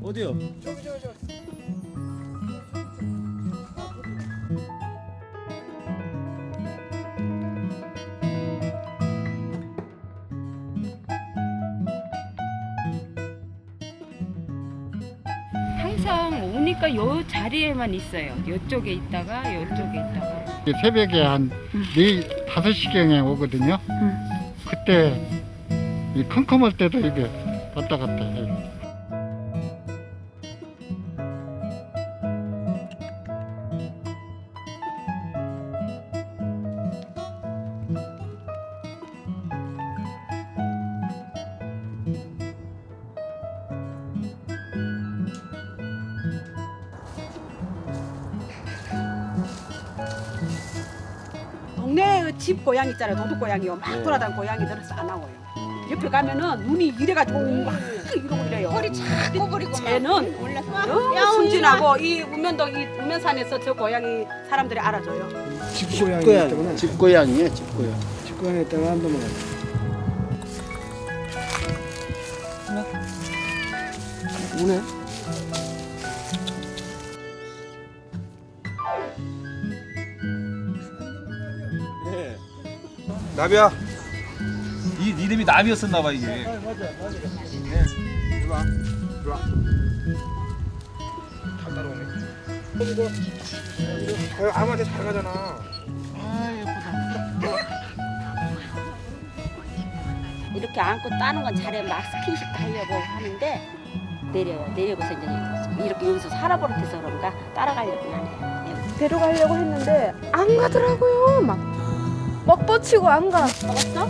어디요? 저기. 항상 오니까 요 자리에만 있어요. 요쪽에 있다가 요쪽에 있다가. 새벽에 한 4, 5시경에 오거든요. 그때 이 컴컴할 때도 이게 왔다 갔다 해요. 동네 집 고양이 있잖아요. 도둑 고양이요. 막 돌아다니는 고양이들은 싸나워요. 옆에 가면은 눈이 이래가지고 막 이러고 이래요. 허리 착 꼬부리고 쟤는 너무 순진하고 이 우면동 이 우면산에서 저 고양이 사람들이 알아줘요. 집고양이 집고양이에요, 집고양. 집고양이 있다가 안 넘어가. 우네. 나비야. 이 이름이 나비였었나 봐 이게. 맞아. 들어와. 잘 따라오네. 이거 아무한테 잘 가잖아. 이렇게 안고 따는 건 잘해 막 스킨십 하려고 하는데 내려고서 이제 이렇게 여기서 살아버릇해서 그런가 따라가려고 하네요. 데려가려고 했는데 안 가더라고요. 막 뻗치고 안 가. 먹었어?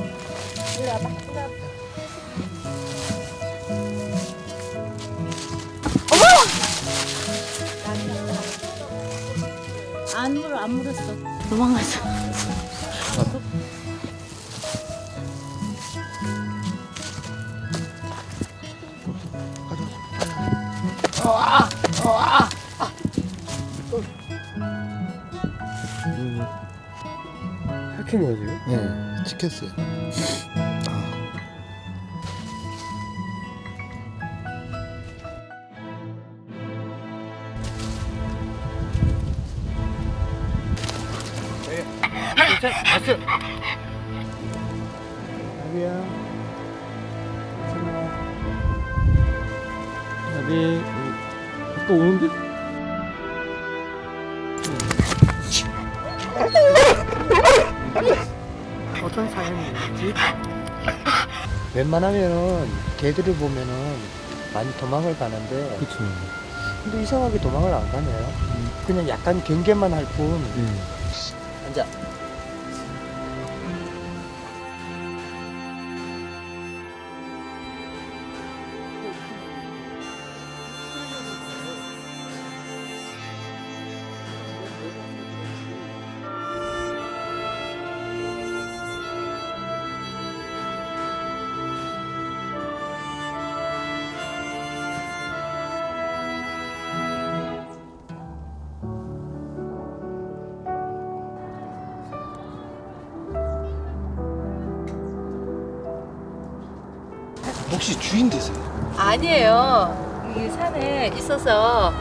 이리 와봐. 안 물었어. 도망갔어. 하킨 거지? 네, 찍혔어요. 나비야. 나비. 또 오는데? 어떤 사연이지? 웬만하면은 개들을 보면은 많이 도망을 가는데 그쵸. 근데 이상하게 도망을 안 가네요. 그냥 약간 경계만 할 뿐. 앉아. 혹시 주인 되세요? 아니에요. 이 산에 있어서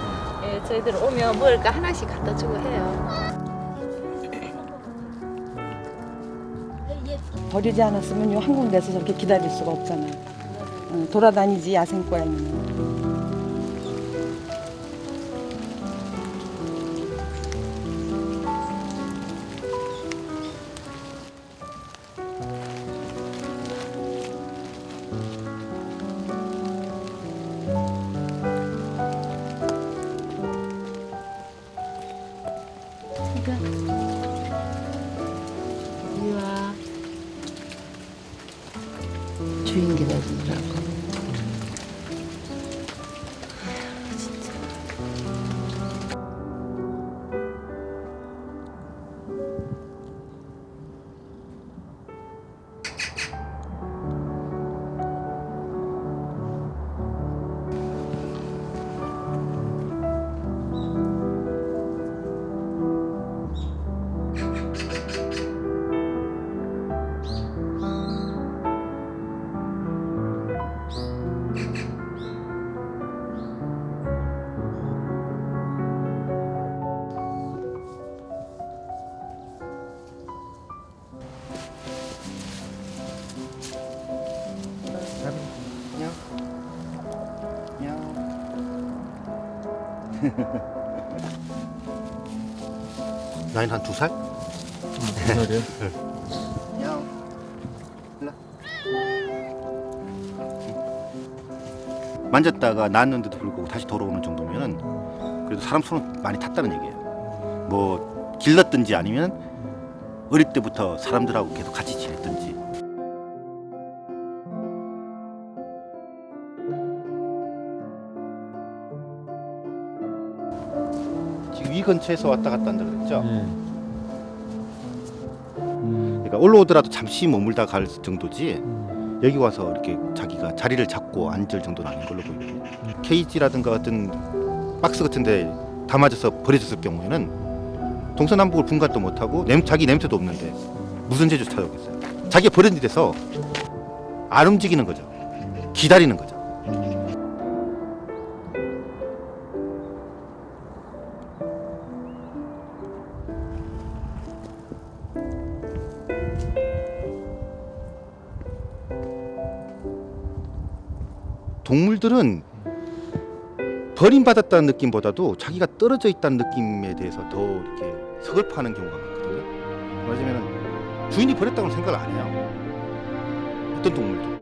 저희들 오면 먹을 거 하나씩 갖다 주고 해요. 버리지 않았으면 요 한 군데서 저렇게 기다릴 수가 없잖아. 돌아다니지 야생 고양이는. 이리 와. 주인 기다리느라고. 나이는 한 2살? 만졌다가 낳았는데도 불구하고 다시 돌아오는 정도면은 그래도 사람 손은 많이 탔다는 얘기예요. 뭐 길렀든지 아니면 어릴 때부터 사람들하고 계속 같이 지냈든지. 지금 이 근처에서 왔다 갔다 한다 그랬죠? 그러니까 올라오더라도 잠시 머물다 갈 정도지 여기 와서 이렇게 자기가 자리를 잡고 앉을 정도는 아닌 걸로 보이거든요. 케이지라든가 어떤 박스 같은 데 담아져서 버려졌을 경우에는 동서남북을 분간도 못하고 자기 냄새도 없는데 무슨 재주 찾아오겠어요. 자기가 버려진 데서 안 움직이는 거죠. 기다리는 거죠. 동물들은 버림받았다는 느낌보다도 자기가 떨어져 있다는 느낌에 대해서 더 이렇게 서글퍼하는 경우가 많거든요. 말하자면 주인이 버렸다고는 생각을 안 해요. 어떤 동물도.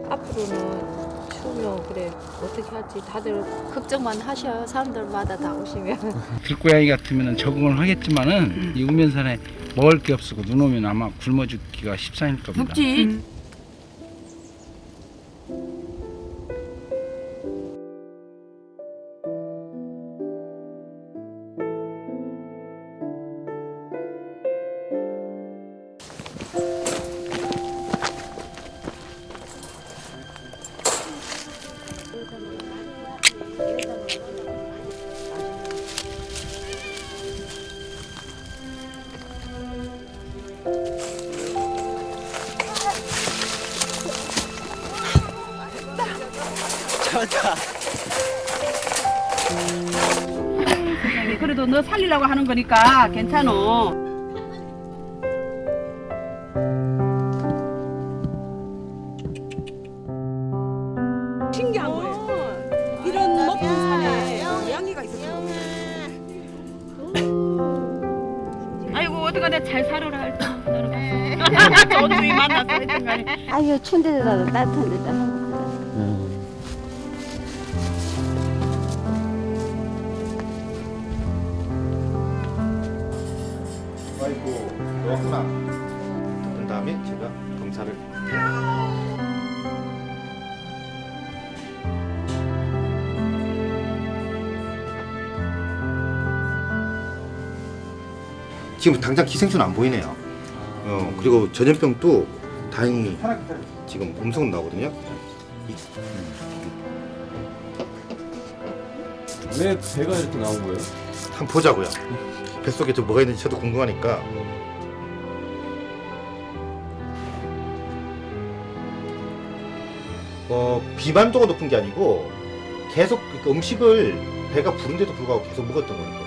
앞으로는 추우면 그래 어떻게 하지? 다들 걱정만 하셔. 사람들마다 다 오시면. 들고양이 같으면 적응을 하겠지만은 이 우면산에 먹을 게 없고 눈 오면 아마 굶어 죽기가 십상일 겁니다. 덥지. 그래도 너 살리려고 하는 거니까 괜찮어. 신기한 거예요. 이런 높은 산에 고양이가 있었어. 아이고 어디가나 잘 살아라 할 때. 너는 갔어. 좋은 주인 만났어 했던 간에. 아유 추운 데다가 따뜻한 데다 행복하다. 아이고 좋았구나. 그런 다음에 제가 검사를 해요. 지금 당장 기생수는 안 보이네요. 그리고 전염병도 다행히 지금 음성은 나오거든요. 왜 배가 이렇게 나온 거예요? 한번 보자고요. 뱃속에 또 뭐가 있는지 저도 궁금하니까. 비만도가 높은 게 아니고 계속 그 음식을 배가 부른데도 불구하고 계속 먹었던 거니까.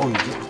이게